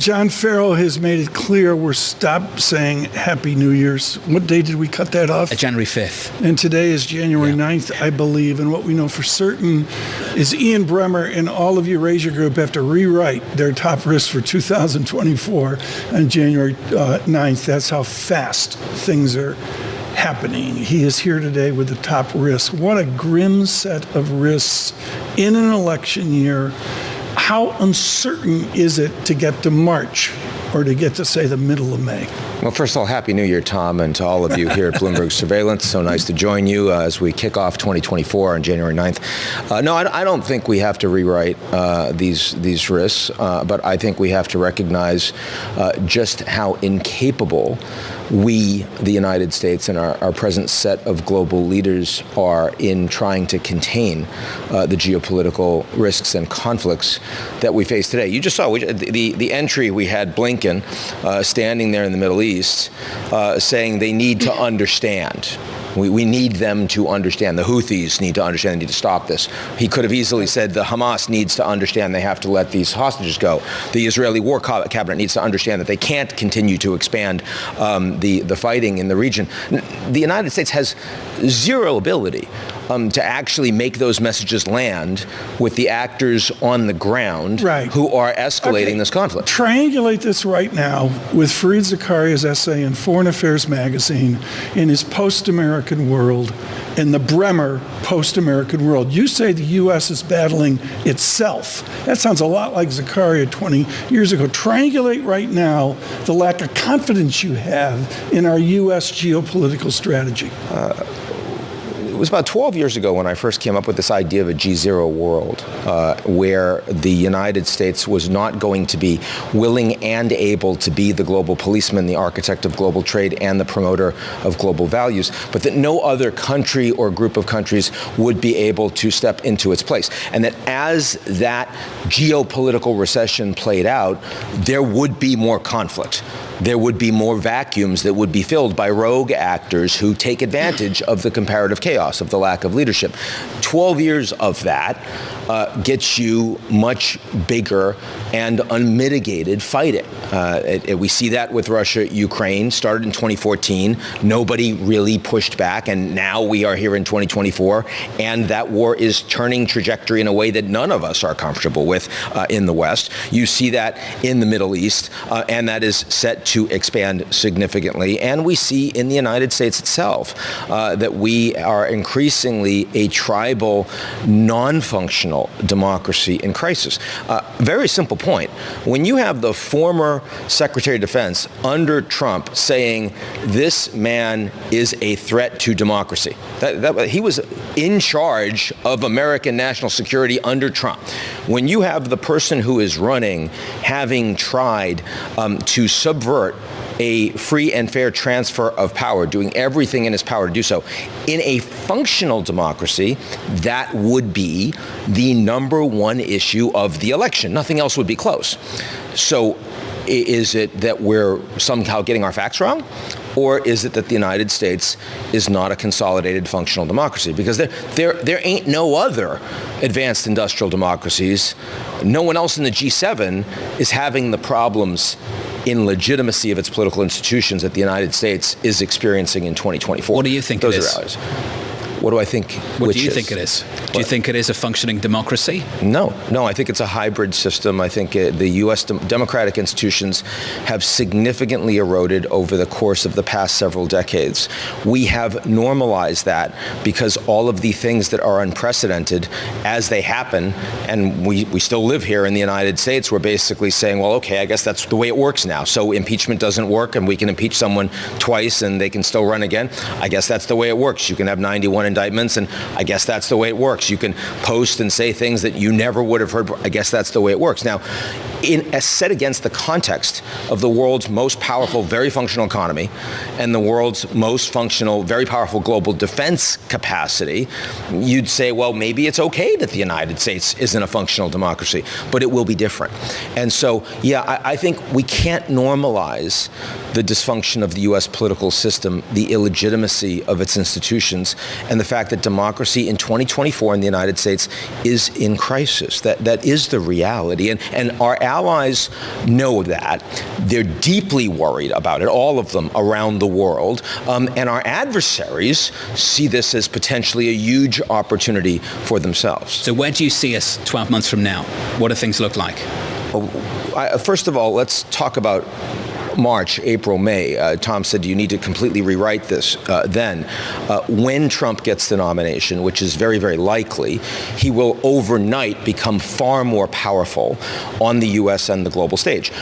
John Ferro has made it clear we're stopped saying Happy New Year's. What day did we cut that off? January 5th. And today is January 9th, I believe. And what we know for certain is Ian Bremmer and all of Eurasia Group have to rewrite their top risks for 2024 on January 9th. That's how fast things are happening. He is here today with the top risk. What a grim set of risks in an election year. How uncertain is it to get to March or to get to, say, the middle of May? Well, first of all, Happy New Year, Tom, and to all of you here at Bloomberg Surveillance. So nice to join you as we kick off 2024 on January 9th. No, I don't think we have to rewrite these risks, but I think we have to recognize just how incapable we, the United States, and our present set of global leaders are in trying to contain the geopolitical risks and conflicts that we face today. You just saw the entry we had Blinken standing there in the Middle East saying they need to understand. We need them to understand. The Houthis need to understand. They need to stop this. He could have easily said the Hamas needs to understand they have to let these hostages go. The Israeli War Cabinet needs to understand that they can't continue to expand the fighting in the region. The United States has zero ability to actually make those messages land with the actors on the ground who are escalating this conflict. Triangulate this right now with Fareed Zakaria's essay in Foreign Affairs magazine in his post-American world and the Bremmer post-American world. You say the U.S. is battling itself. That sounds a lot like Zakaria 20 years ago. Triangulate right now the lack of confidence you have in our U.S. geopolitical strategy. It was about 12 years ago when I first came up with this idea of a G0 world, where the United States was not going to be willing and able to be the global policeman, the architect of global trade, and the promoter of global values, but that no other country or group of countries would be able to step into its place. And that as that geopolitical recession played out, there would be more conflict. There would be more vacuums that would be filled by rogue actors who take advantage of the comparative chaos, of the lack of leadership. 12 years of that gets you much bigger and unmitigated fighting. We see that with Russia, Ukraine, started in 2014. Nobody really pushed back, and now we are here in 2024, and that war is turning trajectory in a way that none of us are comfortable with in the West. You see that in the Middle East, and that is set to expand significantly. And we see in the United States itself that we are increasingly a tribal, non-functional democracy in crisis. Very simple point. When you have the former Secretary of Defense under Trump saying this man is a threat to democracy, he was in charge of American national security under Trump. When you have the person who is running having tried to subvert a free and fair transfer of power, doing everything in his power to do so, in a functional democracy, that would be the number one issue of the election. Nothing else would be close. So is it that we're somehow getting our facts wrong? Or is it that the United States is not a consolidated functional democracy? Because there ain't no other advanced industrial democracies. No one else in the G7 is having the problems in legitimacy of its political institutions that the United States is experiencing in 2024. What do you think it is? Those are ours. What do I think? What do you think it is? Do you think it is a functioning democracy? No, I think it's a hybrid system. I think the U.S. democratic institutions have significantly eroded over the course of the past several decades. We have normalized that because all of the things that are unprecedented as they happen, and we still live here in the United States, we're basically saying, well, okay, I guess that's the way it works now. So impeachment doesn't work, and we can impeach someone twice and they can still run again. I guess that's the way it works. You can have 91 indictments, and I guess that's the way it works. You can post and say things that you never would have heard. I guess that's the way it works. Now, set against the context of the world's most powerful, very functional economy and the world's most functional, very powerful global defense capacity, you'd say, well, maybe it's okay that the United States isn't a functional democracy, but it will be different. And so, yeah, I think we can't normalize the dysfunction of the U.S. political system, the illegitimacy of its institutions, and the the fact that democracy in 2024 in the United States is in crisis. That is the reality. And our allies know that. They're deeply worried about it, all of them around the world. And our adversaries see this as potentially a huge opportunity for themselves. So where do you see us 12 months from now? What do things look like? First of all, let's talk about March, April, May. Tom said you need to completely rewrite this then. When Trump gets the nomination, which is very, very likely, he will overnight become far more powerful on the U.S. and the global stage.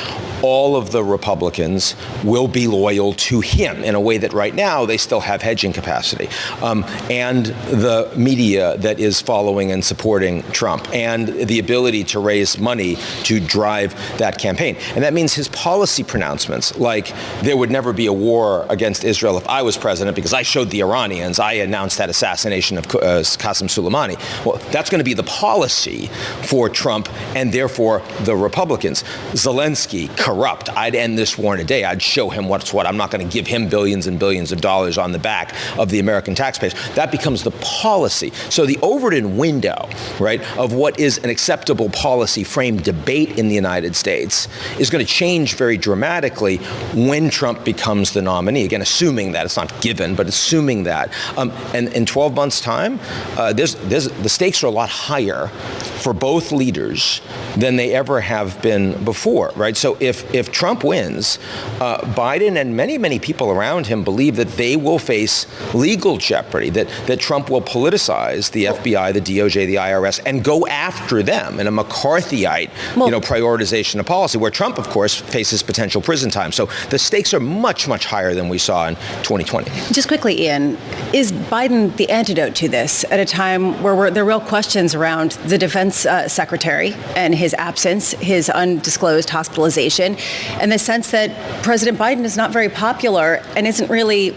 All of the Republicans will be loyal to him in a way that right now they still have hedging capacity. And the media that is following and supporting Trump, and the ability to raise money to drive that campaign. And that means his policy pronouncements, like there would never be a war against Israel if I was president because I showed the Iranians, I announced that assassination of Qasem Soleimani. Well, that's going to be the policy for Trump and therefore the Republicans. Zelensky, corrupt. I'd end this war in a day. I'd show him what's what. I'm not going to give him billions and billions of dollars on the back of the American taxpayers. That becomes the policy. So the Overton window, right, of what is an acceptable policy frame debate in the United States is going to change very dramatically when Trump becomes the nominee. Again, assuming that. It's not given, but assuming that. And in 12 months' time, the stakes are a lot higher for both leaders than they ever have been before, right? So if Trump wins, Biden and many, many people around him believe that they will face legal jeopardy, that Trump will politicize the FBI, the DOJ, the IRS, and go after them in a McCarthyite, prioritization of policy, where Trump, of course, faces potential prison time. So the stakes are much, much higher than we saw in 2020. Just quickly, Ian, is Biden the antidote to this at a time where there are real questions around the defense secretary and his absence, his undisclosed hospitalization, and the sense that President Biden is not very popular and isn't really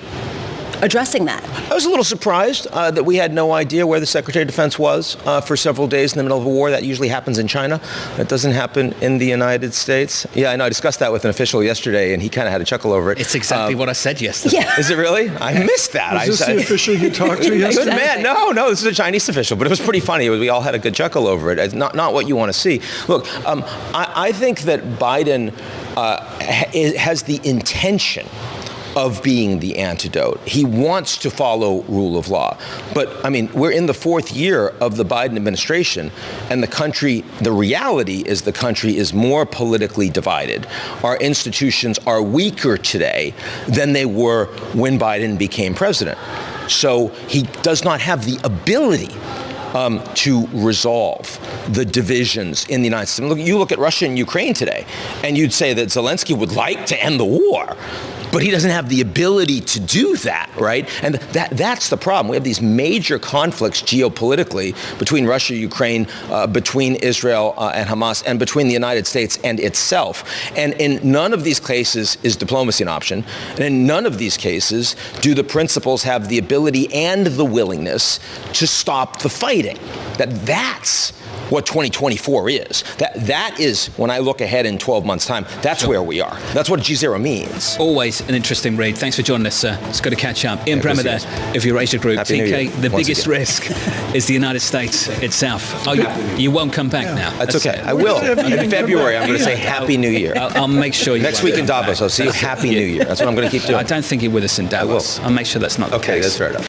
addressing that? I was a little surprised that we had no idea where the Secretary of Defense was for several days in the middle of a war. That usually happens in China. That doesn't happen in the United States. Yeah, I know. I discussed that with an official yesterday, and he kind of had a chuckle over it. It's exactly what I said yesterday. Yeah. Is it really? I missed that. Is this the official you talked to yesterday? Good man. No, this is a Chinese official, but it was pretty funny. We all had a good chuckle over it. It's not what you want to see. Look, I think that Biden has the intention of being the antidote. He wants to follow rule of law. But, I mean, we're in the fourth year of the Biden administration, and the reality is the country is more politically divided. Our institutions are weaker today than they were when Biden became president. So he does not have the ability to resolve the divisions in the United States. You look at Russia and Ukraine today, and you'd say that Zelensky would like to end the war, but he doesn't have the ability to do that, right? And that's the problem. We have these major conflicts geopolitically between Russia, Ukraine, between Israel and Hamas, and between the United States and itself. And in none of these cases is diplomacy an option. And in none of these cases do the principals have the ability and the willingness to stop the fighting. That's what 2024 is. That is, when I look ahead in 12 months' time, that's where we are. That's what G0 means. Always an interesting read. Thanks for joining us, sir. It's good to catch up. Ian Bremmer there of Eurasia Group. Happy New Year. TK, the biggest risk is the United States itself. Oh, you won't come back now. That's okay. I will. In February, I'm going to say Happy New Year. I'll make sure you Next week in Davos, I'll see you. Happy New Year. That's what I'm going to keep doing. I don't think you're with us in Davos. I'll make sure that's not the case. Okay, that's fair enough.